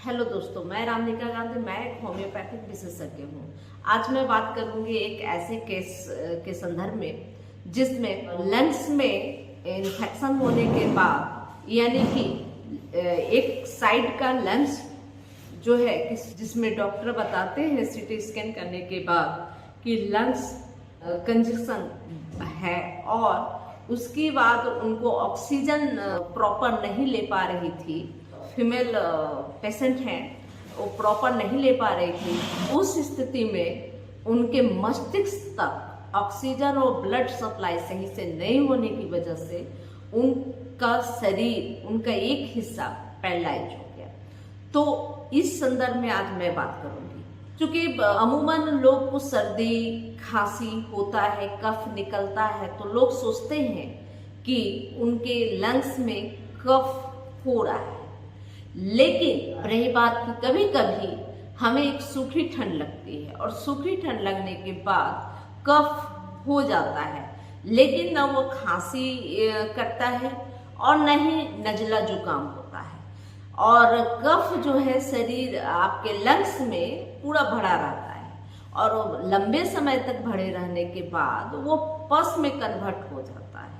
Hello दोस्तों, मैं रामनिका गांधी। मैं एक होम्योपैथिक विशेषज्ञ हूँ। आज मैं बात करूंगी एक ऐसे केस के संदर्भ में जिसमें लंग्स में इन्फेक्शन होने के बाद, यानी कि एक साइड का लंग्स जो है जिसमें डॉक्टर बताते हैं सीटी स्कैन करने के बाद कि लंग्स कंजेशन है और उसके बाद उनको ऑक्सीजन प्रॉपर नहीं ले पा रही थी। फीमेल पेशेंट हैं, वो प्रॉपर नहीं ले पा रही थी। उस स्थिति में उनके मस्तिष्क तक ऑक्सीजन और ब्लड सप्लाई सही से नहीं होने की वजह से उनका शरीर, उनका एक हिस्सा पैरालाइज हो गया। तो इस संदर्भ में आज मैं बात करूंगी, क्योंकि अमूमन लोग को सर्दी खांसी होता है, कफ निकलता है, तो लोग सोचते हैं कि उनके लंग्स में कफ हो रहा है। लेकिन रही बात की कभी कभी हमें एक सूखी ठंड लगती है और सूखी ठंड लगने के बाद कफ हो जाता है, लेकिन न वो खांसी करता है और न ही नजला जुकाम होता है। और कफ जो है शरीर आपके लंग्स में पूरा भरा रहता है और लंबे समय तक भरे रहने के बाद वो पस में कन्वर्ट हो जाता है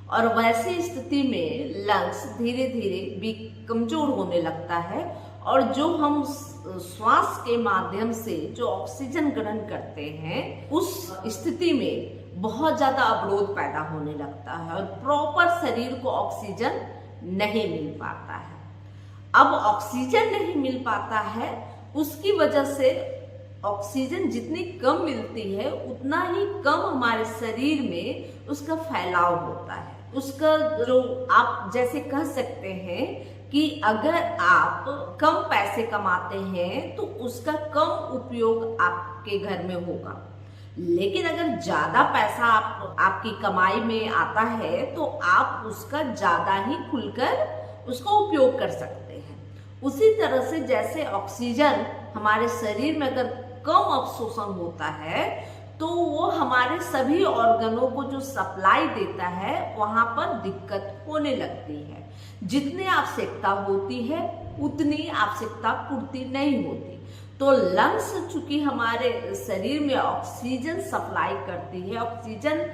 और वैसी स्थिति में लंग्स धीरे धीरे भी कमजोर होने लगता है और जो हम श्वास के माध्यम से जो ऑक्सीजन ग्रहण करते हैं उस स्थिति में बहुत ज्यादा अवरोध पैदा होने लगता है और प्रॉपर शरीर को ऑक्सीजन नहीं मिल पाता है। अब ऑक्सीजन नहीं मिल पाता है, उसकी वजह से ऑक्सीजन जितनी कम मिलती है उतना ही कम हमारे शरीर में उसका फैलाव होता है। उसका जो आप जैसे कह सकते हैं कि अगर आप कम पैसे कमाते हैं तो उसका कम उपयोग आपके घर में होगा, लेकिन अगर ज्यादा पैसा आपकी कमाई में आता है तो आप उसका ज्यादा ही खुलकर उसका उपयोग कर सकते हैं। उसी तरह से जैसे ऑक्सीजन हमारे शरीर में अगर कम अवशोषण होता है तो वो हमारे सभी ऑर्गनों को जो सप्लाई देता है वहां पर दिक्कत होने लगती है। जितनी आवश्यकता होती है उतनी आवश्यकता पूर्ति नहीं होती। तो लंग्स चूंकि हमारे शरीर में ऑक्सीजन सप्लाई करती है, ऑक्सीजन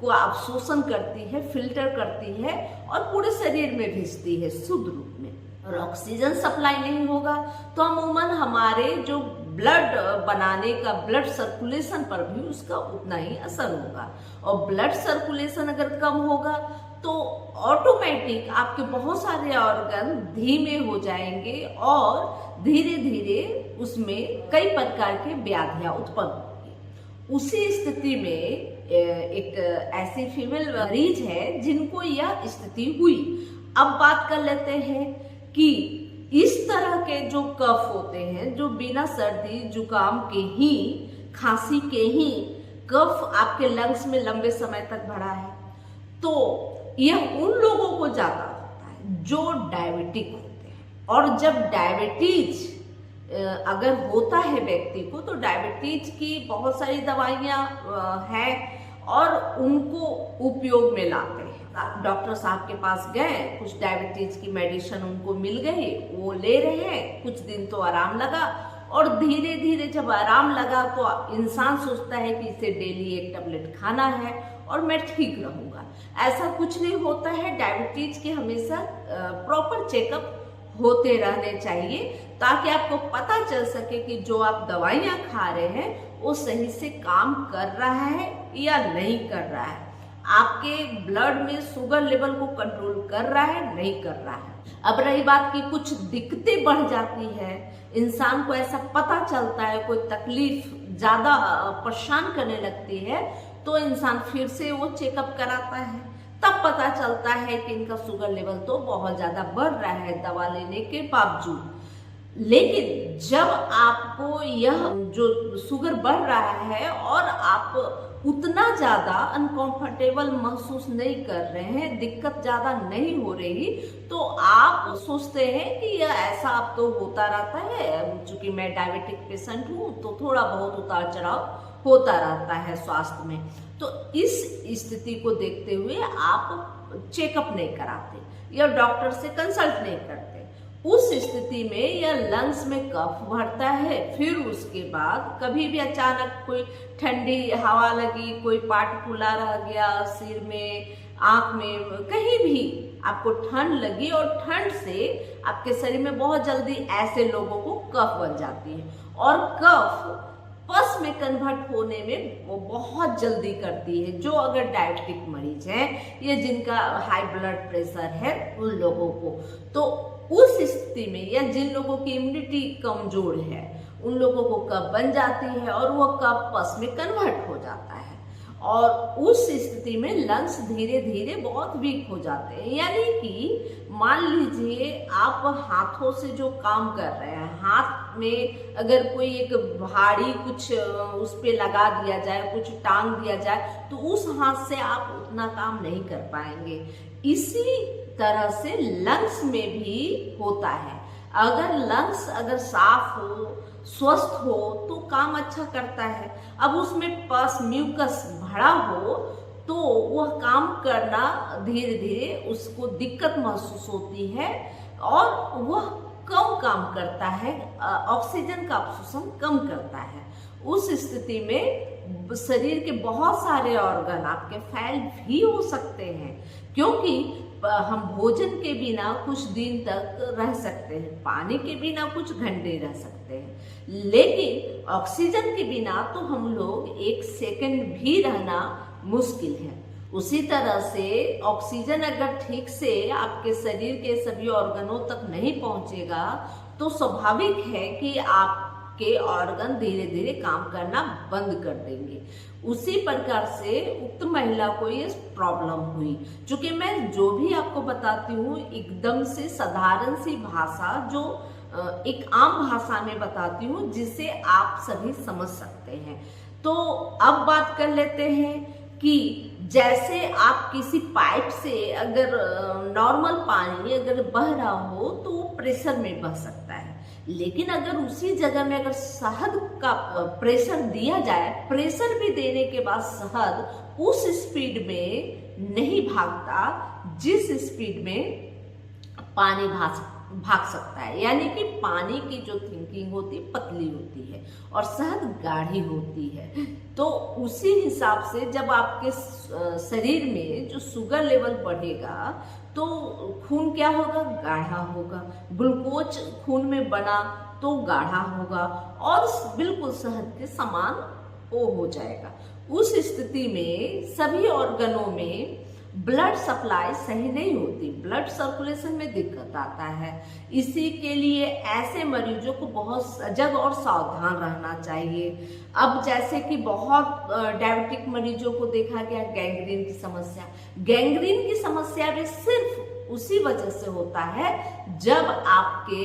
को अवशोषण करती है, फिल्टर करती है और पूरे शरीर में भेजती है शुद्ध रूप में, और ऑक्सीजन सप्लाई नहीं होगा तो अमूमन हमारे जो ब्लड बनाने का, ब्लड सर्कुलेशन पर भी उसका उतना ही असर होगा। और ब्लड सर्कुलेशन अगर कम होगा तो ऑटोमेटिक आपके बहुत सारे ऑर्गन धीमे हो जाएंगे और धीरे धीरे उसमें कई प्रकार के व्याधियां उत्पन्न होंगी। उसी स्थिति में एक ऐसी फीमेल मरीज है जिनको यह स्थिति हुई। अब बात कर लेते हैं कि इस तरह के जो कफ होते हैं, जो बिना सर्दी जुकाम के ही, खांसी के ही कफ आपके लंग्स में लंबे समय तक भरा है, तो यह उन लोगों को ज्यादा होता है जो डायबिटिक होते हैं। और जब डायबिटीज अगर होता है व्यक्ति को तो डायबिटीज की बहुत सारी दवाइयां हैं और उनको उपयोग में लाते हैं। डॉक्टर साहब के पास गए, कुछ डायबिटीज की मेडिसिन उनको मिल गई, वो ले रहे हैं, कुछ दिन तो आराम लगा और धीरे धीरे जब आराम लगा तो इंसान सोचता है कि इसे डेली एक टेबलेट खाना है और मैं ठीक रहूंगा। ऐसा कुछ नहीं होता है। डायबिटीज के हमेशा प्रॉपर चेकअप होते रहने चाहिए ताकि आपको पता चल सके कि जो आप दवाइयां खा रहे हैं वो सही से काम कर रहा है या नहीं कर रहा है, आपके ब्लड में शुगर लेवल को कंट्रोल कर रहा है नहीं कर रहा है। अब रही बात की कुछ दिक्कतें बढ़ जाती है, इंसान को ऐसा पता चलता है, कोई तकलीफ ज्यादा परेशान करने लगती है तो इंसान फिर से वो चेकअप कराता है, तब पता चलता है कि इनका शुगर लेवल तो बहुत ज्यादा बढ़ रहा है दवा लेने के बावजूद। लेकिन जब आपको यह जो शुगर बढ़ रहा है और आप उतना ज्यादा अनकंफर्टेबल महसूस नहीं कर रहे हैं, दिक्कत ज्यादा नहीं हो रही, तो आप सोचते हैं कि यह ऐसा अब तो होता रहता है, चूंकि मैं डायबिटिक पेशेंट हूँ तो थोड़ा बहुत उतार चढ़ाव होता रहता है स्वास्थ्य में। तो इस स्थिति को देखते हुए आप चेकअप नहीं कराते या डॉक्टर से कंसल्ट नहीं करते। उस स्थिति में या लंग्स में कफ भरता है। फिर उसके बाद कभी भी अचानक कोई ठंडी हवा लगी, कोई पार्टिकुलर रह गया सिर में, आंख में, कहीं भी आपको ठंड लगी और ठंड से आपके शरीर में बहुत जल्दी ऐसे लोगों को कफ बन जाती है और कफ पस में कन्वर्ट होने में वो बहुत जल्दी करती है। जो अगर डायबिटिक मरीज है या जिनका हाई ब्लड प्रेशर है उन लोगों को, तो उस स्थिति में या जिन लोगों की इम्यूनिटी कमजोर है उन लोगों को कफ बन जाती है और वो कफ पस में कन्वर्ट हो जाता है और उस स्थिति में लंग्स धीरे धीरे बहुत वीक हो जाते हैं। यानी कि मान लीजिए आप हाथों से जो काम कर रहे हैं, हाथ में अगर कोई एक भारी कुछ उस पे लगा दिया जाए, कुछ टांग दिया जाए, तो उस हाथ से आप उतना काम नहीं कर पाएंगे। इसी तरह से लंग्स में भी होता है। अगर लंग्स अगर साफ हो, स्वस्थ हो तो काम अच्छा करता है। अब उसमें पस म्यूकस भरा हो तो वह काम करना धीरे धीरे उसको दिक्कत महसूस होती है और वह कम काम करता है, ऑक्सीजन का अवशोषण कम करता है। उस स्थिति में शरीर के बहुत सारे ऑर्गन आपके फेल भी हो सकते हैं, क्योंकि हम भोजन के बिना कुछ दिन तक रह सकते हैं, पानी के बिना कुछ घंटे रह सकते हैं, लेकिन ऑक्सीजन के बिना तो हम लोग एक सेकंड भी रहना मुश्किल है। उसी तरह से ऑक्सीजन अगर ठीक से आपके शरीर के सभी ऑर्गनों तक नहीं पहुंचेगा तो स्वाभाविक है कि आपके ऑर्गन धीरे धीरे काम करना बंद कर देंगे। उसी प्रकार से उक्त महिला को ये प्रॉब्लम हुई। चूंकि मैं जो भी आपको बताती हूँ एकदम से साधारण सी भाषा, जो एक आम भाषा में बताती हूँ जिसे आप सभी समझ सकते हैं। तो अब बात कर लेते हैं कि जैसे आप किसी पाइप से अगर नॉर्मल पानी अगर बह रहा हो तो वो प्रेशर में बह सकता है, लेकिन अगर उसी जगह में अगर शहद का प्रेशर दिया जाए, प्रेशर भी देने के बाद शहद उस स्पीड में नहीं भागता जिस स्पीड में पानी भाग सकता है। यानी कि पानी की जो थिंकिंग होती है पतली होती है और शहद गाढ़ी होती है। तो उसी हिसाब से जब आपके शरीर में जो शुगर लेवल बढ़ेगा तो खून क्या होगा, गाढ़ा होगा। ग्लूकोज खून में बना तो गाढ़ा होगा और बिल्कुल शहद के समान वो हो जाएगा। उस स्थिति में सभी ऑर्गनों में ब्लड सप्लाई सही नहीं होती, ब्लड सर्कुलेशन में दिक्कत आता है। इसी के लिए ऐसे मरीजों को बहुत सजग और सावधान रहना चाहिए। अब जैसे कि बहुत डायबिटिक मरीजों को देखा गया गैंग्रीन की समस्या, गैंग्रीन की समस्या भी सिर्फ उसी वजह से होता है जब आपके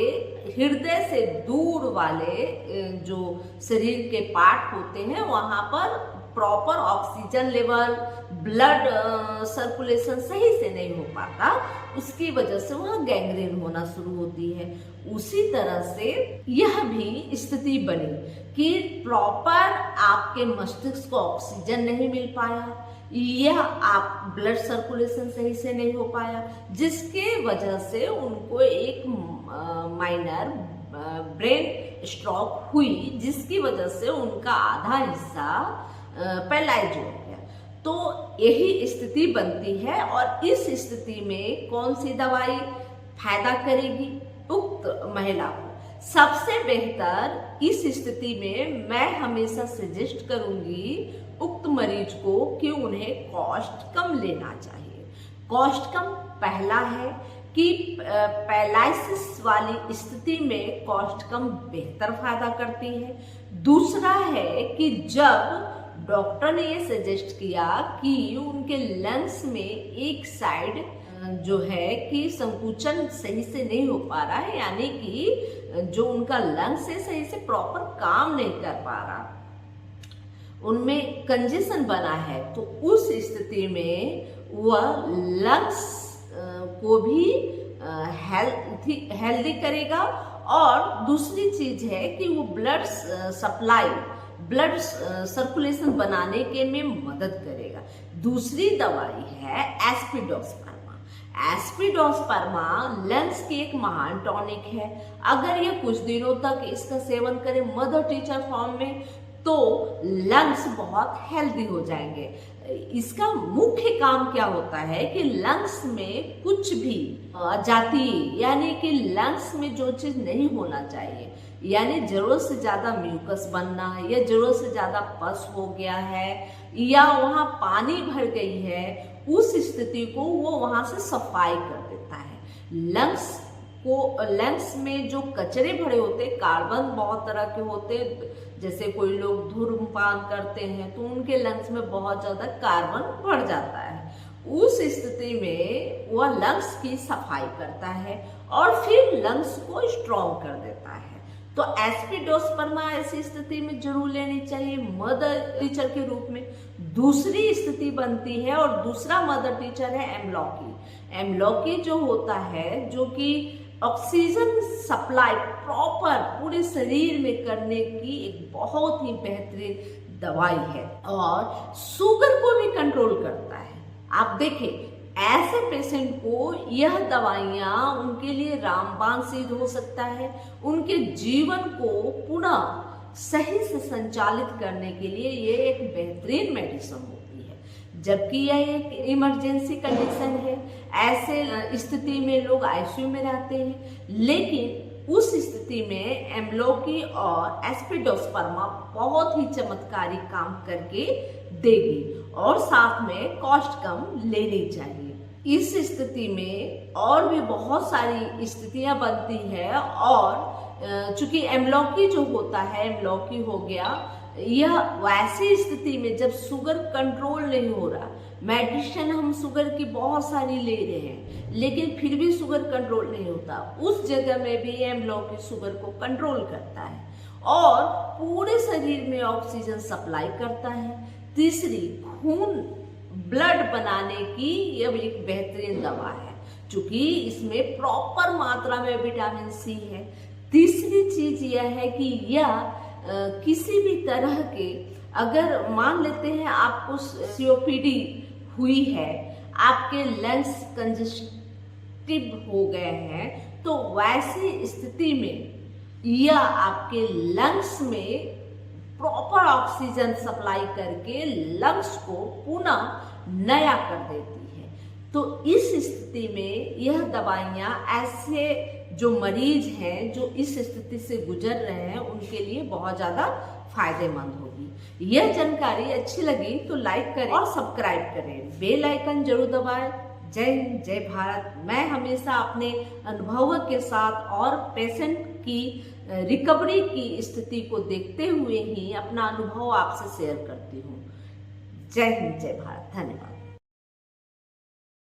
हृदय से दूर वाले जो शरीर के पार्ट होते हैं वहां पर proper oxygen level, blood circulation सही से नहीं हो पाता, उसकी वजह से वहाँ गैंग्रीन होना शुरू होती है। उसी तरह से यह भी स्थिति बनी कि प्रॉपर आपके मस्तिष्क को ऑक्सीजन नहीं मिल पाया, यह आप ब्लड सर्कुलेशन सही से नहीं हो पाया, जिसके वजह से उनको एक माइनर ब्रेन स्ट्रोक हुई, जिसकी वजह से उनका आधा हिस्सा पैरालाइज हो गया। तो यही स्थिति बनती है और इस स्थिति में कौन सी दवाई फायदा करेगी उक्त महिला को? सबसे बेहतर इस स्थिति में मैं हमेशा सजेस्ट करूंगी उक्त मरीज को कि उन्हें कॉस्ट कम लेना चाहिए। कॉस्ट कम पहला है कि पैरालिसिस वाली स्थिति में कॉस्ट कम बेहतर फायदा करती है। दूसरा है कि जब डॉक्टर ने ये सजेस्ट किया कि उनके लंग्स में एक साइड जो है कि संकुचन सही से नहीं हो पा रहा है, यानी कि जो उनका लंग्स है सही से प्रॉपर काम नहीं कर पा रहा, उनमें कंजेशन बना है, तो उस स्थिति में वह लंग्स को भी हेल्दी करेगा। और दूसरी चीज है कि वो ब्लड सप्लाई, ब्लड सर्कुलेशन बनाने के में मदद करेगा। दूसरी दवाई है एस्पिडोस्पर्मा। एस्पिडोस्पर्मा लंग्स की एक महान टॉनिक है। अगर ये कुछ दिनों तक इसका सेवन करें मदर टीचर फॉर्म में तो लंग्स बहुत हेल्दी हो जाएंगे। इसका मुख्य काम क्या होता है कि लंग्स में कुछ भी जाति यानी कि लंग्स में जो चीज नहीं होना चाहिए, यानी जरूरत से ज्यादा म्यूकस बनना या जरूरत से ज्यादा पस हो गया है या वहां पानी भर गई है, उस स्थिति को वो वहां से सफाई कर देता है। लंग्स में जो कचरे भरे होते, कार्बन बहुत तरह के होते, जैसे कोई लोग धूम्रपान करते हैं तो उनके लंग्स में बहुत ज्यादा कार्बन बढ़ जाता है। उस स्थिति में वह लंग्स की सफाई करता है और फिर लंग्स को स्ट्रॉन्ग कर देता है। तो एस्पिडोस्पर्मा ऐसी स्थिति में जरूर लेनी चाहिए मदर टीचर के रूप में। दूसरी स्थिति बनती है और दूसरा मदर टीचर है एमलॉकी। एमलॉकी जो होता है, जो कि ऑक्सीजन सप्लाई प्रॉपर पूरे शरीर में करने की एक बहुत ही बेहतरीन दवाई है और शुगर को भी कंट्रोल करता है। आप देखें, ऐसे पेशेंट को यह दवाइयां उनके लिए रामबाण सिद्ध हो सकता है। उनके जीवन को पुनः सही से संचालित करने के लिए ये एक बेहतरीन मेडिसिन होती है। जबकि यह एक इमरजेंसी कंडीशन है, ऐसे स्थिति में लोग आईसीयू में रहते हैं, लेकिन उस स्थिति में एमलॉकी और एस्पिडोस्पर्मा बहुत ही चमत्कारी काम करके देगी और साथ में कॉस्ट कम लेनी चाहिए। इस स्थिति में और भी बहुत सारी स्थितियां बनती है और चूंकि एमलॉकी जो होता है, एमलॉकी हो गया, यह वैसी स्थिति में जब शुगर कंट्रोल नहीं हो रहा, मेडिसिन हम शुगर की बहुत सारी ले रहे हैं लेकिन फिर भी शुगर कंट्रोल नहीं होता, उस जगह में भी एमलॉकी शुगर को कंट्रोल करता है और पूरे शरीर में ऑक्सीजन सप्लाई करता है। तीसरी, खून ब्लड बनाने की यह एक बेहतरीन दवा है, क्योंकि इसमें प्रॉपर मात्रा में विटामिन सी है। तीसरी चीज यह है कि यह किसी भी तरह के, अगर मान लेते हैं आपको सीओपीडी हुई है, आपके लंग्स कंजेस्टिव हो गए हैं, तो वैसी स्थिति में यह आपके लंग्स में प्रॉपर ऑक्सीजन सप्लाई करके लंग्स को पुनः नया कर देती है। तो इस स्थिति में यह दवाइयां ऐसे जो मरीज हैं जो इस स्थिति से गुजर रहे हैं उनके लिए बहुत ज्यादा फायदेमंद होगी। यह जानकारी अच्छी लगी तो लाइक करें और सब्सक्राइब करें, बेल आइकन जरूर दबाएं। जय हिंद, जय भारत। मैं हमेशा अपने अनुभव के साथ और पेशेंट की रिकवरी की स्थिति को देखते हुए ही अपना अनुभव आपसे शेयर करती हूँ। जय हिंद, जय भारत। धन्यवाद।